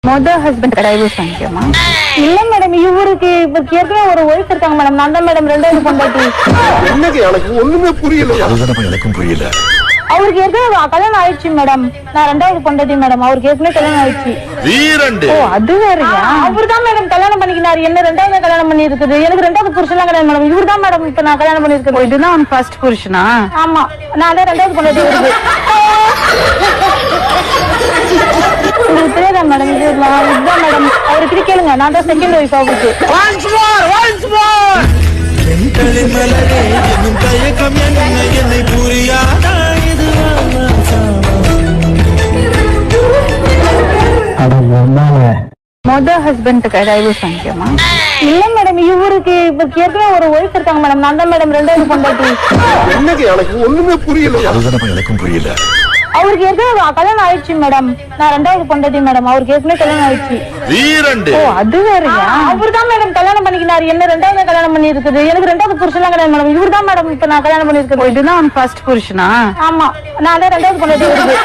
மொதல் husband divorce பண்ணிக்கோமா? இல்ல madam, இவருக்கு ஏற்கனவே ஒரு ஒய்ஃப் இருக்காங்க மேடம். நான் தான் மேடம் ரெண்டாவது பொண்டாட்டி. என்னங்க எனக்கு ஒண்ணுமே புரியல. அதுதான் எனக்கும் புரியல. அவருக்கு ஏற்கனவே கல்யாணம் ஆயிடுச்சு மேடம். நான் ரெண்டாவது பொண்டாட்டி மேடம். அவருக்கு ஏற்கனவே கல்யாணம் ஆயிடுச்சு. ஓ, அது வேறயா? அவர் தான் மேடம் கல்யாணம் பண்ணிக்கினாரு. என்ன ரெண்டாவது கல்யாணம் பண்ணி இருக்குது. எனக்கு ரெண்டாவது புருஷன் கிடையாது மேடம். இவர் தான் மேடம் இப்ப நான் கல்யாணம் பண்ணிருக்கேன். இதுதான் அவன் ஃபர்ஸ்ட் புருஷனா? ஆமா, நான் தான் ரெண்டாவது பொண்டாட்டி இருக்கு. உங்களுக்கு தெரியாதா மேடம்? இதுதான் மேடம். அவருக்கு கேளுங்க, நான் தான் செகண்ட் ஒய்ஃப் அவருக்கு. மொதல் ஹஸ்பண்ட் டைவர்ஸ் பண்ணிக்கோமா? இல்ல மேடம், இவருக்கு ஏற்கனவே ஒரு ஒய்ஃப் இருக்காங்க மேடம். நான் தான் மேடம் ரெண்டாவது பொண்டாட்டி. என்னங்க எனக்கு ஒண்ணுமே புரியல. அதுதான் எனக்கும் புரியல. அவருக்கு ஏற்கனவே கல்யாணம் ஆயிடுச்சு மேடம். நான் ரெண்டாவது பொண்டாட்டி மேடம். அவருக்கு ஏற்கனவே கல்யாணம் ஆயிடுச்சு. ஓ, அது வேறயா? அவர் தான் மேடம் கல்யாணம் பண்ணிக்கினாரு. என்ன ரெண்டாவது கல்யாணம் பண்ணி இருக்குது. எனக்கு ரெண்டாவது புருஷன் கிடையாது மேடம். இவர் தான் மேடம் இப்ப நான் கல்யாணம் பண்ணிருக்கேன். இதுதான் அவன் ஃபர்ஸ்ட் புருஷனா? ஆமா, நான் தான் ரெண்டாவது பொண்டாட்டி இருக்கு.